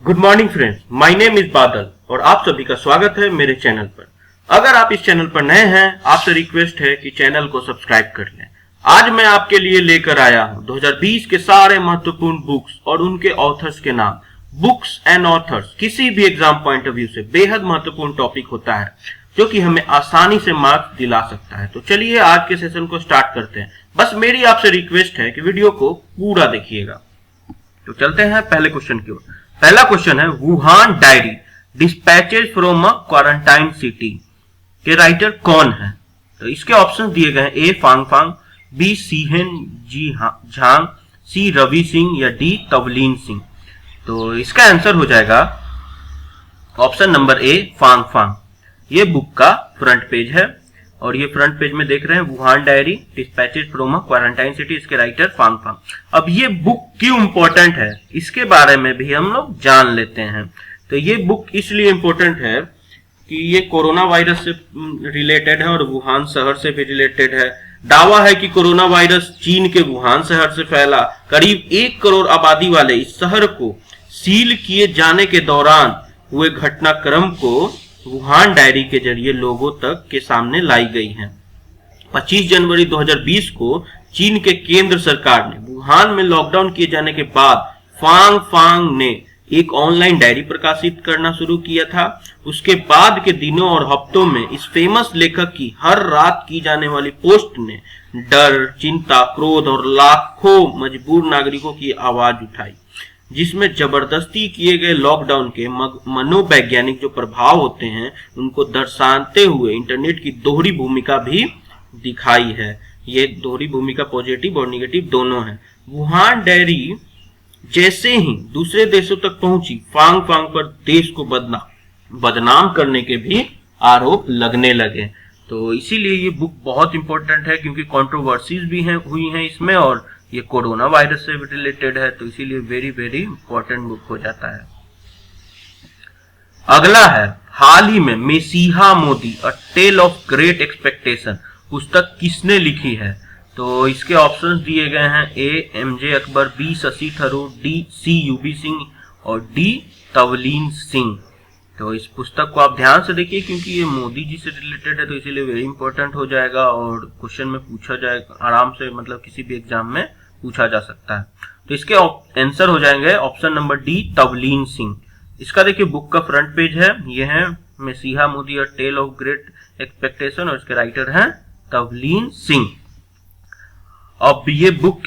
Good morning friends, my name is बादल और आप सभी का स्वागत है मेरे चैनल पर। अगर आप इस चैनल पर नए हैं, आपसे रिक्वेस्ट है कि चैनल को सब्सक्राइब कर लें। आज मैं आपके लिए लेकर आया हूं 2020 के सारे महत्वपूर्ण बुक्स और उनके ऑथर्स के नाम। बुक्स एंड ऑथर्स किसी भी एग्जाम पॉइंट ऑफ व्यू से बेहद महत्वपूर्ण टॉपिक होता है जो कि हमें आसानी से मार्क्स दिला सकता है। तो चलिए आज के सेशन को स्टार्ट करते हैं। बस मेरी आपसे रिक्वेस्ट है कि वीडियो को पूरा देखिएगा। तो चलते हैं पहले क्वेश्चन की ओर। पहला क्वेश्चन है, Wuhan diary dispatches from a quarantine city के राइटर कौन है? तो इसके ऑप्शंस दिए गए हैं, ए फांगफांग, बी सीहेन G Zhang, C Ravi Singh या डी तवलीन सिंह। तो इसका आंसर हो जाएगा ऑप्शन नंबर ए फांगफांग। ये बुक का फ्रंट पेज है और ये फ्रंट पेज में देख रहे हैं Wuhan diary dispatches from a quarantine city, इसके राइटर फांगफांग। अब ये बुक क्यों इंपॉर्टेंट है इसके बारे में भी हम लोग जान लेते हैं। तो ये बुक इसलिए इंपॉर्टेंट है कि ये कोरोना वायरस से रिलेटेड है और वुहान शहर से भी रिलेटेड है। दावा है कि कोरोना वायरस चीन के वुहान शहर से फैला। करीब 1 करोड़ आबादी वाले इस शहर को सील किए जाने के दौरान हुए घटनाक्रम को वुहान डायरी के जरिए लोगों तक के सामने लाई गई है। 25 जनवरी 2020 को चीन के केंद्र सरकार ने वुहान में लॉकडाउन किए जाने के बाद फांगफांग ने एक ऑनलाइन डायरी प्रकाशित करना शुरू किया था। उसके बाद के दिनों और हफ्तों में इस फेमस लेखक की हर रात की जाने वाली पोस्ट ने डर, चिंता, क्रोध और लाखों मजबूर नागरिकों की आवाज उठाई, जिसमें जबरदस्ती किए गए लॉकडाउन के मनोवैज्ञानिक जो प्रभाव होते हैं उनको दर्शाते हुए इंटरनेट की दोहरी भूमिका भी दिखाई है। ये दोहरी भूमिका पॉजिटिव और निगेटिव दोनों है। वुहान डायरी जैसे ही दूसरे देशों तक पहुंची, फांगफांग पर देश को बदनाम करने के भी आरोप लगने लगे। तो इसीलिए ये बुक बहुत इंपॉर्टेंट है क्योंकि कंट्रोवर्सीज भी हुई हैं इसमें और ये कोरोना वायरस से भी रिलेटेड है, तो इसीलिए वेरी वेरी इंपॉर्टेंट बुक हो जाता है। अगला है, हाल ही में मसीहा मोदी अ टेल ऑफ ग्रेट एक्सपेक्टेशन पुस्तक किसने लिखी है? तो इसके ऑप्शंस दिए गए हैं, A MJ Akbar, B Shashi Tharoor, D C UB Singh और डी तवलीन सिंह। तो इस पुस्तक को आप ध्यान से देखिए क्योंकि ये मोदी जी से रिलेटेड है, तो इसीलिए वेरी इंपॉर्टेंट हो जाएगा और क्वेश्चन में पूछा जाएगा आराम से, मतलब किसी भी एग्जाम में पूछा जा सकता है। तो इसके आंसर हो जाएंगे option number D Tavleen Singh. इसका देखिए बुक का फ्रंट पेज है, ये है मसीहा मोदी अ टेल ऑफ ग्रेट एक्सपेक्टेशन और इसके राइटर हैं तवलीन सिंह। अब ये बुक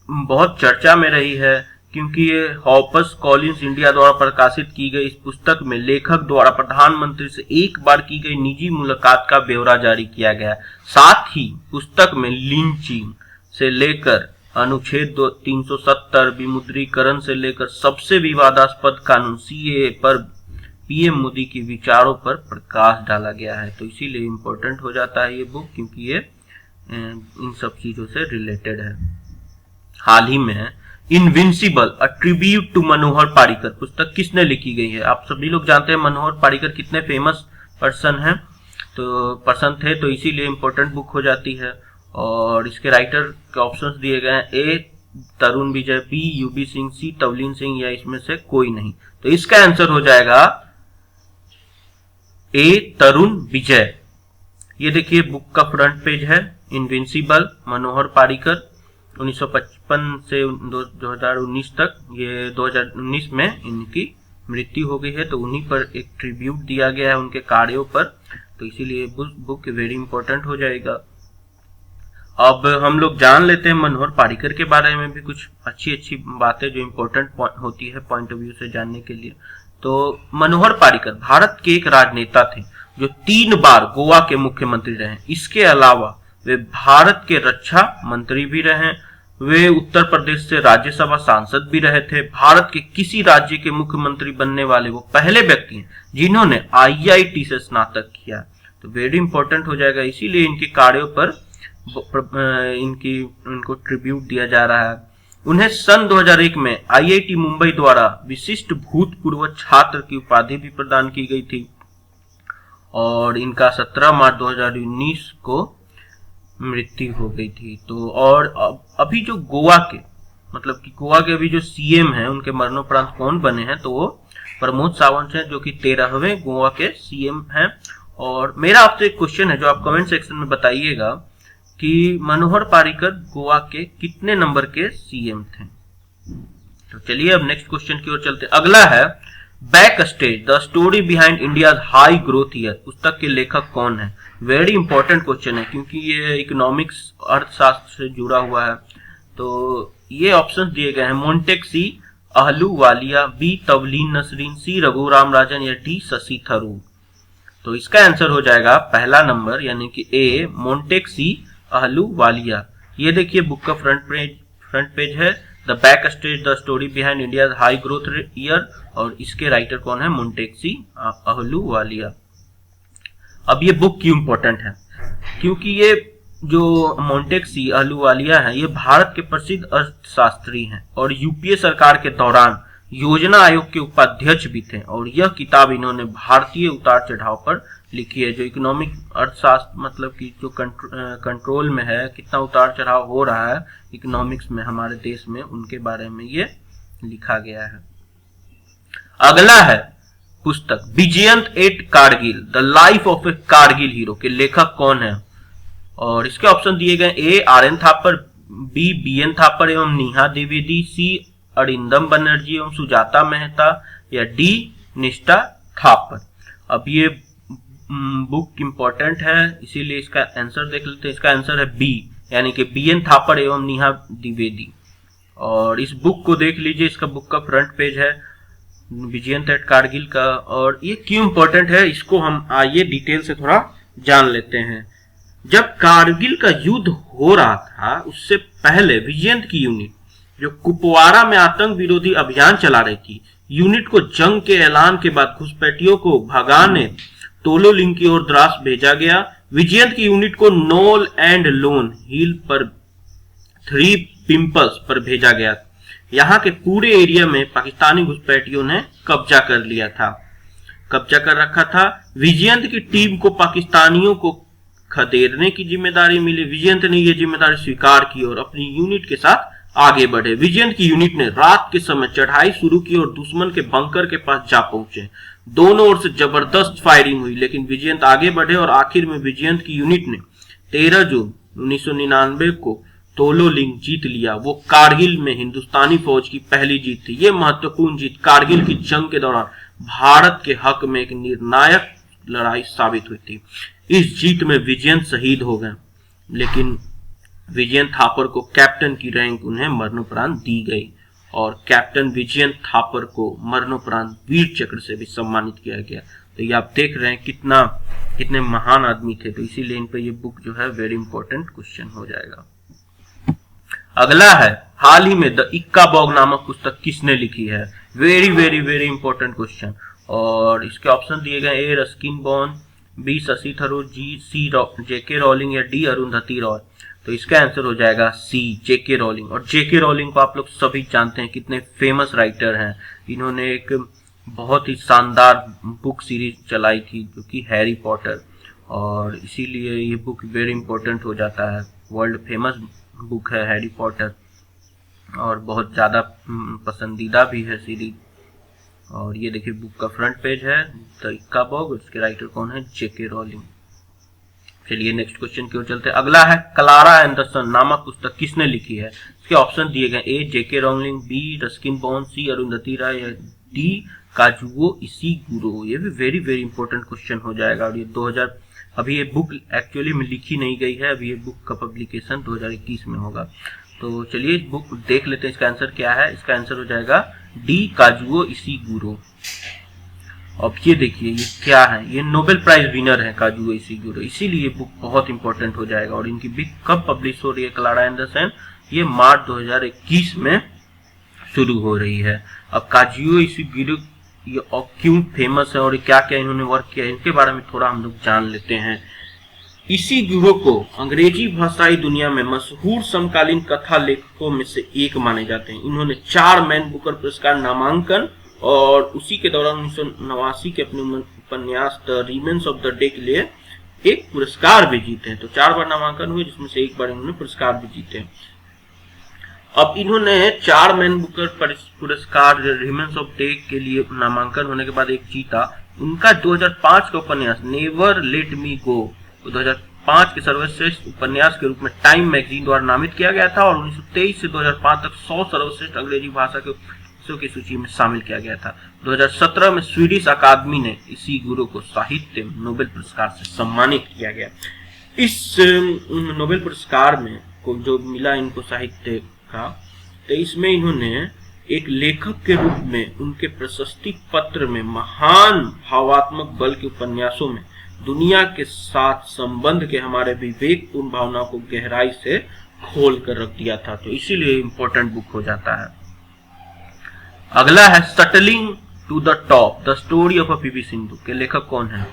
बहुत चर्चा में रही है क्योंकि ये हार्पर्स कॉलिंस इंडिया द्वारा प्रकाशित की गई इस पुस्तक में लेखक द्वारा प्रधानमंत्री से एक बार की गई निजी मुलाकात का ब्यौरा जारी किया गया। साथ ही पुस्तक में लिंचिंग से लेकर अनुच्छेद 370, विमुद्रीकरण से लेकर सबसे विवादास्पद कानून सीएए पर पीएम मोदी के विचारों पर प्रकाश डाला गया है। तो इसीलिए इम्पोर्टेंट हो जाता है ये बुक क्योंकि ये इन सब चीजों से रिलेटेड है। हाल ही में इनविंसिबल अ ट्रिब्यूट टू मनोहर पारिकर पुस्तक किसने लिखी गई है? आप सभी लोग जानते हैं मनोहर पारिकर कितने फेमस पर्सन थे, तो इसीलिए इम्पोर्टेंट बुक हो जाती है। और इसके राइटर के ऑप्शंस दिए गए हैं, ए तरुण विजय, बी यूबी सिंह, सी तवलीन सिंह या इसमें से कोई नहीं। तो इसका आंसर हो जाएगा ए तरुण विजय। ये देखिए बुक का फ्रंट पेज है, इनविंसिबल मनोहर पारिकर 1955 से 2019 तक। ये 2019 में इनकी मृत्यु हो गई है, तो उन्हीं पर एक ट्रिब्यूट दिया गया है उनके कार्यों पर, तो इसीलिए बुक वेरी इंपॉर्टेंट हो जाएगा। अब हम लोग जान लेते हैं मनोहर पारिकर के बारे में भी कुछ अच्छी बातें जो इंपॉर्टेंट होती है पॉइंट ऑफ व्यू से जानने के लिए। तो मनोहर पारिकर भारत के एक राजनेता थे जो 3 बार गोवा के मुख्यमंत्री रहे। इसके अलावा वे भारत के रक्षा मंत्री भी रहे। वे उत्तर प्रदेश से राज्यसभा सांसद भी रहे थे। भारत के किसी राज्य के मुख्यमंत्री बनने वाले वो पहले व्यक्ति हैं जिन्होंने आईआईटी से स्नातक किया। तो वेरी इंपॉर्टेंट हो जाएगा, इसीलिए इनके कार्यों पर इनको ट्रिब्यूट दिया जा रहा है। उन्हें सन 2001 में आईआईटी मुंबई द्वारा विशिष्ट भूतपूर्व छात्र की उपाधि भी प्रदान की गई थी और इनका 17 मार्च 2019 को मृत्यु हो गई थी। तो और अभी जो गोवा के अभी जो सीएम हैं उनके मरणोपरांत कौन बने हैं, तो वो प्रमोद सावंत हैं जो कि 13वें गोवा के सीएम हैं। और मेरा आपसे एक क्वेश्चन है जो आप कमेंट सेक्शन में बताइएगा कि मनोहर पार्रिकर गोवा के कितने नंबर के सीएम थे। तो चलिए अब नेक्स्ट क्वेश्चन की ओर चलते हैं। अगला है back stage the story behind India's high growth year, पुस्तक के लेखक कौन है। वेरी इंपॉर्टेंट क्वेश्चन है क्योंकि ये इकोनॉमिक्स अर्थशास्त्र से जुड़ा हुआ है। तो ये ऑप्शंस दिए गए हैं मोंटेक्सी, अहलूवालिया, बी तवलीन नसरीन, सी रघुराम राजन या डी शशि थरूर। तो इसका आंसर हो जाएगा पहला नंबर यानी कि ए मोंटेक्सी अहलूवालिया। ये देखिए बुक का फ्रंट पेज है the back stage the story behind India high growth year, और इसके राइटर कौन है मुंटेक्सी अहलूवालिया। अब ये बुक क्यों इंपॉर्टेंट है, क्योंकि ये जो मोंटेक्सी अहलूवालिया है ये भारत के प्रसिद्ध अर्थशास्त्री हैं और यूपीए सरकार के दौरान योजना आयोग के उपाध्यक्ष भी थे। और यह किताब इन्होंने भारतीय उतार चढ़ाव पर लिखी है, जो इकोनॉमिक अर्थशास्त्र मतलब कि जो कंट्रोल में है, कितना उतार चढ़ाव हो रहा है इकोनॉमिक्स में हमारे देश में, उनके बारे में ये लिखा गया है। अगला है पुस्तक Vijyant at Kargil the life of a Kargil hero के लेखक कौन है। और इसके ऑप्शन दिए गए A R N Thapar, B B N Thapar एवं नेहा द्विवेदी, सी अरिंदम बनर्जी एवं सुजाता मेहता या डी निष्ठा थापर। अब ये बुक इंपॉर्टेंट है इसीलिए इसका आंसर देख लेते हैं। इसका आंसर है बी यानी कि बी एन थापर एवं नेहा द्विवेदी। और इस बुक को देख लीजिए, इसका बुक का फ्रंट पेज है विजयंत एट कारगिल का। और ये क्यों इंपॉर्टेंट है इसको हम आइए डिटेल से थोड़ा जान लेते हैं। जब कारगिल का युद्ध हो रहा था उससे पहले विजयंत की यूनिट जो कुपवारा में आतंक विरोधी अभियान चला रही थी, यूनिट को जंग के ऐलान के बाद घुसपैठियों को भगाने तोलोलिंग की ओर द्रास भेजा गया। विजयंत की यूनिट को नोल एंड लोन हिल पर 3 पिंपल्स पर भेजा गया। यहाँ के पूरे एरिया में पाकिस्तानी घुसपैठियों ने कब्जा कर रखा था। विजयंत की टीम को पाकिस्तानियों को खदेड़ने की जिम्मेदारी मिली। विजयंत ने यह जिम्मेदारी स्वीकार की और अपनी यूनिट के साथ आगे बढ़े। विजयंत की यूनिट ने रात के समय चढ़ाई शुरू की और दुश्मन के बंकर के पास जा पहुंचे। दोनों ओर से जबरदस्त फायरिंग हुई लेकिन विजयंत आगे बढ़े और आखिर में विजयंत की यूनिट ने 13 जून 1999 को तोलोलिंग जीत लिया। वो कारगिल में हिंदुस्तानी फौज की पहली जीत थी। ये महत्वपूर्ण जीत कारगिल की जंग के दौरान भारत के हक में एक निर्णायक लड़ाई साबित हुई थी। इस जीत में विजयंत शहीद हो गए लेकिन विजयंत थापर को कैप्टन की रैंक उन्हें मरणोपरांत दी गई और कैप्टन विजयंत थापर को मरणोपरांत वीर चक्र से भी सम्मानित किया गया। तो ये आप देख रहे हैं कितने महान आदमी थे। तो इसीलिए इन पर ये बुक जो है वेरी इंपॉर्टेंट क्वेश्चन हो जाएगा। अगला है हाल ही में द इक्का बॉग नामक पुस्तक किसने लिखी है। Very very very important question. और इसके ऑप्शन दिए गए A Ruskin Bond, B Shashi Tharoor, G C JK Rowling या डी अरुंधति रॉय। तो इसका आंसर हो जाएगा सी जेके रॉलिंग। और जेके रॉलिंग को आप लोग सभी जानते हैं कितने फेमस राइटर हैं। इन्होंने एक बहुत ही शानदार बुक सीरीज चलाई थी जो कि हैरी पॉटर, और इसीलिए ये बुक वेरी इंपॉर्टेंट हो जाता है। वर्ल्ड फेमस बुक है हैरी पॉटर और बहुत ज़्यादा पसंदीदा भी है सीरीज। और ये देखिए बुक का फ्रंट पेज है द इक्का बॉग, इसके राइटर कौन है जेके रॉलिंग। चलिए नेक्स्ट क्वेश्चन की ओर चलते हैं। अगला है क्लारा एंडरसन नामक पुस्तक किसने लिखी है। इसके ऑप्शन दिए गए ए जेके रॉलिंग, बी रस्किन बॉन्ड, सी अरुंधति राय या डी काजुओ इशिगुरो। ये भी वेरी वेरी इंपॉर्टेंट क्वेश्चन हो जाएगा। और ये 2000 अभी ये बुक एक्चुअली में लिखी नहीं गई है, अभी ये बुक का पब्लिकेशन 2021 में होगा। तो चलिए बुक देख लेते हैं इसका आंसर क्या है। इसका आंसर हो जाएगा डी काजुओ इशिगुरो। अब ये देखिए ये क्या है, ये नोबेल प्राइज विनर है काजुओ इशिगुरो, इसीलिए बुक बहुत इंपॉर्टेंट हो जाएगा। और इनकी बुक कब पब्लिश हो रही है क्लारा एंडरसन, ये मार्च 2021 में शुरू हो रही है। अब काजुओ इशिगुरो ये क्यों फेमस है और क्या क्या इन्होंने वर्क किया है, इनके बारे में थोड़ा हम लोग जान लेते हैं। इशिगुरो को अंग्रेजी भाषाई दुनिया में मशहूर समकालीन कथा लेखकों में से एक माने जाते हैं। इन्होंने 4 मैन बुकर पुरस्कार नामांकन और उसी के दौरान 1989 के अपने उपन्यास the remains of the day के लिए एक पुरस्कार भी जीते हैं। तो 4 बार नामांकन हुए जिसमें से एक बार इन्होंने पुरस्कार भी जीते हैं। अब इन्होंने 4 मैन बुकर पुरस्कार रिमेन्स ऑफ डे के लिए नामांकन होने के बाद एक जीता। उनका 2005 का उपन्यास नेवर लेट मी गो 2005 के सर्वश्रेष्ठ उपन्यास के रूप में टाइम मैगजीन द्वारा नामित किया गया था और 1923 से 2005 तक 100 सर्वश्रेष्ठ अंग्रेजी भाषा के की सूची में शामिल किया गया था। 2017 में स्वीडिश अकादमी ने इसी गुरु को साहित्य नोबेल पुरस्कार से सम्मानित किया गया। इस नोबेल पुरस्कार में को जो मिला इनको साहित्य का, तो इसमें इन्होंने एक लेखक के रूप में उनके प्रशस्ति पत्र में महान भावात्मक बल के उपन्यासों में दुनिया के साथ संबंध के हमारे विवेकपूर्ण भावनाओं को गहराई से खोल कर रख दिया था, तो इसीलिए इम्पोर्टेंट बुक हो जाता है। अगला है shuttling to the top the story of a PV Sindhu के लेखक कौन है,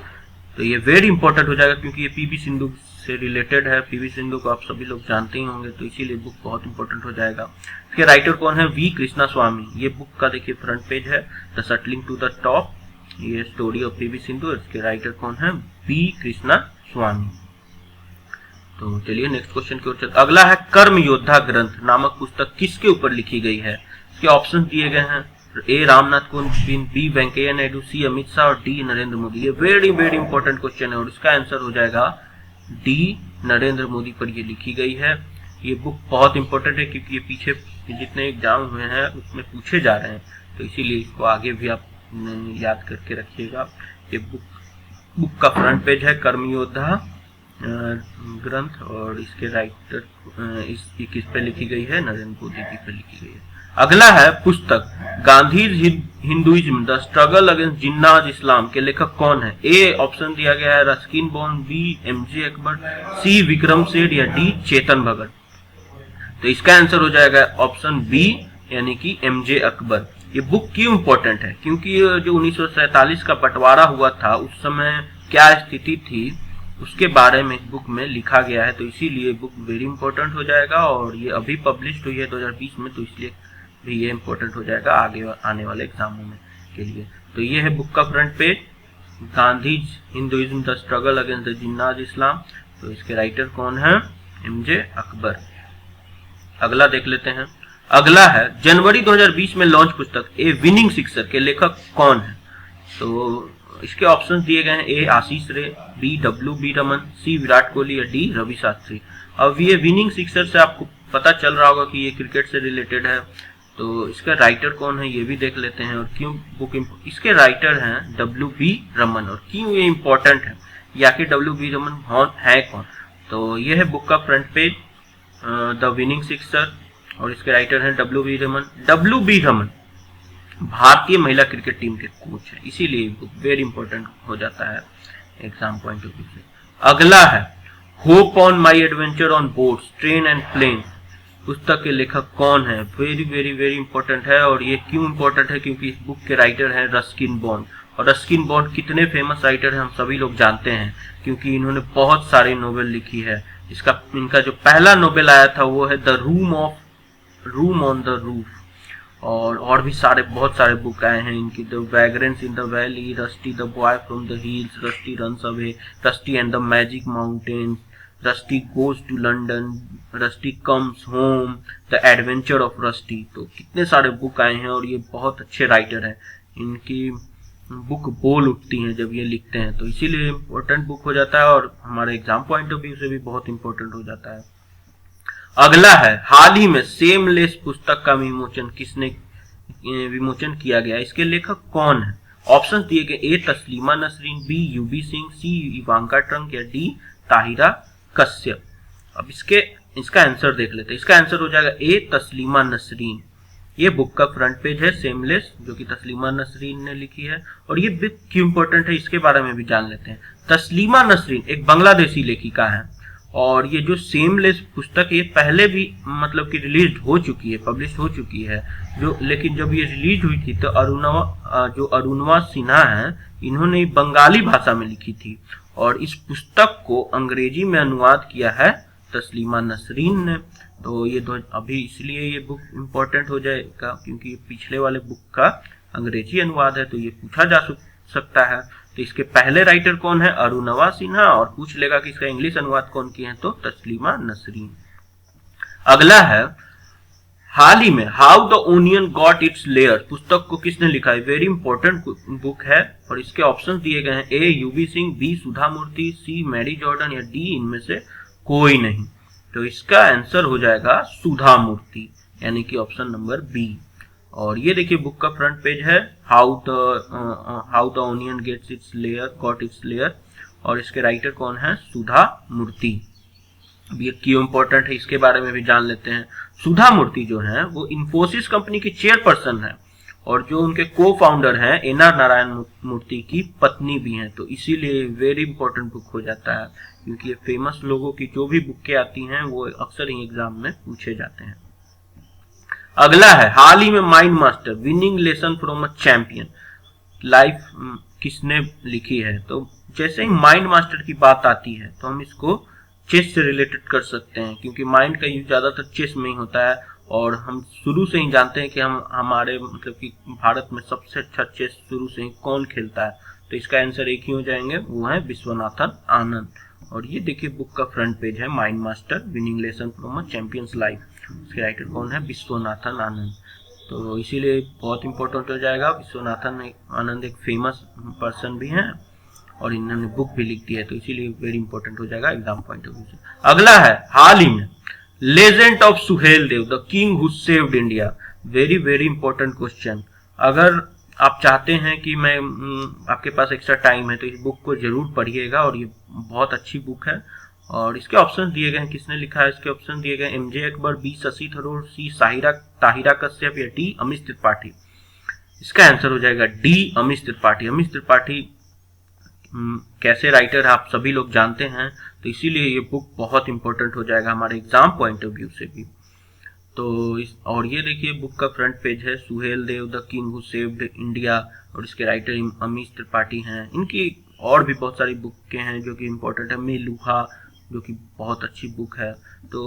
तो ये वेरी इंपॉर्टेंट हो जाएगा क्योंकि ये पीवी सिंधु से रिलेटेड है। पीवी सिंधु को आप सभी लोग जानते ही होंगे, तो इसीलिए बुक बहुत इंपॉर्टेंट हो जाएगा। इसके राइटर कौन है, वी कृष्णा स्वामी। ये बुक का देखिए फ्रंट पेज है, द सटलिंग टू द टॉप, ये स्टोरी ऑफ पीवी सिंधु। इसके राइटर कौन है, वी कृष्णा स्वामी। तो चलिए नेक्स्ट क्वेश्चन की ओर चलते। अगला है कर्म योद्धा ग्रंथ नामक पुस्तक किसके ऊपर लिखी गई है। इसके ऑप्शन दिए गए हैं, ए रामनाथ कोविंद, बी वेंकैया नायडू, सी अमित शाह और डी नरेंद्र मोदी। ये वेरी वेरी इंपॉर्टेंट क्वेश्चन है और इसका आंसर हो जाएगा डी नरेंद्र मोदी पर ये लिखी गई है। ये बुक बहुत इंपॉर्टेंट है क्योंकि ये पीछे जितने एग्जाम हुए हैं उसमें पूछे जा रहे हैं, तो इसीलिए इसको आगे भी आप याद करके रखिएगा। ये बुक का फ्रंट पेज है कर्मयोद्धा ग्रंथ और इसके राइटर किस पे लिखी गई है, नरेंद्र मोदी जी पे लिखी गई है। अगला है पुस्तक Gandhi's Hinduism the struggle against Jinnah's Islam के लेखक कौन है। ए ऑप्शन दिया गया है Ruskin Bond, B MJ Akbar, C Vikram Seth या डी चेतन भगत। तो इसका आंसर हो जाएगा ऑप्शन बी यानी कि एमजे अकबर। ये बुक क्यों इंपॉर्टेंट है, क्योंकि जो 1947 का बंटवारा हुआ था उस समय क्या स्थिति थी उसके बारे में बुक में लिखा गया है, तो इसीलिए बुक वेरी इंपॉर्टेंट हो जाएगा। और ये अभी पब्लिश हुई है 2020 में, तो इसलिए भी ये इंपॉर्टेंट हो जाएगा आगे आने वाले एग्जामों में के लिए। तो ये है बुक का front page, Gandhi's Hinduism the struggle against the Jinnah's Islam. तो इसके राइटर कौन है, एमजे अकबर। अगला देख लेते हैं। अगला है जनवरी 2020 में लॉन्च पुस्तक ए विनिंग सिक्सर के लेखक कौन है। तो इसके ऑप्शंस दिए गए हैं, ए आशीष रे, बी डब्ल्यू.बी. रमन, सी विराट कोहली या डी रवि शास्त्री। अब ये विनिंग सिक्सर से आपको पता चल रहा होगा कि ये क्रिकेट से रिलेटेड है, तो इसका राइटर कौन है ये भी देख लेते हैं और क्यों बुक इसके राइटर हैं डब्ल्यू.बी. रमन। और क्यों ये इंपॉर्टेंट है, या कि डब्ल्यू.बी. रमन है कौन, तो ये है बुक का front page the winning sixer और इसके राइटर हैं डब्ल्यू.बी. रमन। डब्ल्यू.बी. रमन भारतीय महिला क्रिकेट टीम के कोच है, इसीलिए बुक वेरी इंपॉर्टेंट हो जाता है एग्जाम पॉइंट ऑफ व्यू से। अगला है hop on my adventure on boats train and plane पुस्तक के लेखक कौन है। वेरी वेरी वेरी इंपॉर्टेंट है और ये क्यों इंपॉर्टेंट है, क्योंकि इस बुक के राइटर हैं रस्किन बॉन्ड। और रस्किन बॉन्ड कितने फेमस राइटर हैं हम सभी लोग जानते हैं, क्योंकि इन्होंने बहुत सारी नोवेल लिखी है। इनका जो पहला नोवेल आया था वो है the room on the roof, और भी बहुत सारे बुक आए हैं इनकी, the vagrants in the valley, Rusty the boy from the hills, Rusty runs away, Rusty and the magic mountain, Rusty goes to London, Rusty comes home, the adventure of Rusty. तो कितने सारे book आए हैं और ये बहुत अच्छे writer हैं, इनकी बुक बोल उठती हैं जब ये लिखते हैं, तो इसीलिए इम्पोर्टेंट बुक हो जाता है और हमारे एग्जाम पॉइंट ऑफ व्यू से भी बहुत इंपॉर्टेंट हो जाता है। अगला है हाल ही में सेमलेस पुस्तक का विमोचन किया गया, इसके लेखक कौन है। ऑप्शंस दिए गए, ए तस्लीमा नसरीन, बी यूबी सिंह, सी इवांका ट्रंप या डी ताहिरा कश्यप। अब इसका आंसर देख लेते हैं। इसका आंसर हो जाएगा ए तस्लीमा नसरीन। ये बुक का फ्रंट पेज है सेमलेस, जो कि तस्लीमा नसरीन ने लिखी है। और ये बुक क्यों इंपॉर्टेंट है इसके बारे में भी जान लेते हैं। तस्लीमा नसरीन एक बांग्लादेशी लेखिका है और ये जो सेमलेस पुस्तक ये पहले भी मतलब कि रिलीज हो चुकी है, पब्लिश हो चुकी है, लेकिन जब ये रिलीज हुई थी तो अरुणवा सिन्हा है, इन्होंने बंगाली भाषा में लिखी थी और इस पुस्तक को अंग्रेजी में अनुवाद किया है तस्लीमा नसरीन ने। तो ये अभी इसलिए ये बुक इम्पोर्टेंट हो जाएगा क्योंकि पिछले वाले बुक का अंग्रेजी अनुवाद है, तो ये पूछा जा सकता है। तो इसके पहले राइटर कौन है, अरुणवा सिन्हा, और पूछ लेगा कि इसका इंग्लिश अनुवाद कौन किए हैं, तो तस्लीमा नसरीन। अगला है हाल ही में how the onion got its layer पुस्तक को किसने लिखा है? वेरी इंपॉर्टेंट बुक है और इसके ऑप्शंस दिए गए हैं, ए यूवी सिंह, बी सुधा मूर्ति, सी मैरी जॉर्डन या डी इनमें से कोई नहीं। तो इसका आंसर हो जाएगा सुधा मूर्ति, यानी कि ऑप्शन नंबर बी। और ये देखिए बुक का फ्रंट पेज है, how the onion gets its layer got its layer, और इसके राइटर कौन है? सुधा मूर्ति। अब ये क्यों इंपॉर्टेंट है इसके बारे में भी जान लेते हैं। सुधा मूर्ति जो है वो इन्फोसिस कंपनी की चेयरपर्सन है और जो उनके को फाउंडर हैं एनआर नारायण मूर्ति की पत्नी भी हैं, तो इसीलिए वेरी इंपॉर्टेंट बुक हो जाता है, क्योंकि ये फेमस लोगों की जो भी बुकें आती हैं वो अक्सर ही एग्जाम में पूछे जाते हैं। अगला है, हाल ही में mind master winning lesson from a champion life किसने लिखी है? तो जैसे ही माइंड मास्टर की बात आती है तो हम इसको चेस से रिलेटेड कर सकते हैं, क्योंकि माइंड का यूज ज्यादातर चेस में ही होता है और हम शुरू से ही जानते हैं कि हमारे मतलब कि भारत में सबसे अच्छा चेस शुरू से ही कौन खेलता है, तो इसका आंसर एक ही हो जाएंगे, वो है विश्वनाथन आनंद। और ये देखिए बुक का फ्रंट पेज है, mind master winning lesson from a champions life, इसके राइटर कौन है? विश्वनाथन आनंद। तो इसीलिए बहुत इंपॉर्टेंट हो जाएगा। विश्वनाथन आनंद एक फेमस पर्सन भी हैं और इन्होंने बुक भी लिख दी है, तो इसीलिए वेरी इंपॉर्टेंट हो जाएगा एग्जाम पॉइंट ऑफ व्यू से। अगला है, हाल ही में legend of Suhel Dev the king who saved India, very very important question. अगर आप चाहते हैं कि मैं आपके पास एक्स्ट्रा टाइम है तो इस बुक को जरूर पढ़िएगा और ये बहुत अच्छी बुक है। और इसके ऑप्शन दिए गए हैं, किसने लिखा है? इसके ऑप्शन दिए गए एमजे अकबर, बी शशि थरूर, सी ताहिरा कश्यप या डी अमिश त्रिपाठी। इसका आंसर हो जाएगा डी अमिश त्रिपाठी। अमिश त्रिपाठी कैसे राइटर आप सभी लोग जानते हैं, तो इसीलिए ये बुक बहुत इंपॉर्टेंट हो जाएगा हमारे एग्जाम पॉइंट ऑफ व्यू से भी। तो और ये देखिए बुक का फ्रंट पेज है, Suhel Dev the king who saved India, और इसके राइटर अमीश त्रिपाठी हैं। इनकी और भी बहुत सारी बुकें हैं जो कि इंपॉर्टेंट है, मेलुहा जो कि बहुत अच्छी बुक है। तो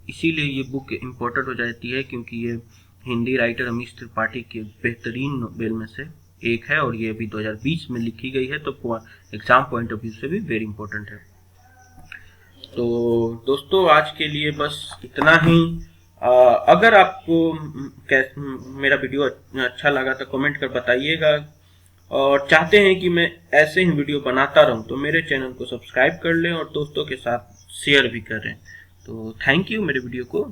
इसीलिए ये बुक इंपॉर्टेंट हो जाती है क्योंकि ये हिंदी राइटर अमीश त्रिपाठी के बेहतरीन नोवेल में से एक है और ये अभी 2020 में लिखी गई है, तो एग्जाम पॉइंट ऑफ व्यू से भी वेरी इंपॉर्टेंट है। तो दोस्तों आज के लिए बस इतना ही। अगर आपको मेरा वीडियो अच्छा लगा तो कमेंट कर बताइएगा, और चाहते हैं कि मैं ऐसे ही वीडियो बनाता रहूं तो मेरे चैनल को सब्सक्राइब कर लें और दोस्तों के साथ शेयर भी करें। तो थैंक यू मेरे वीडियो को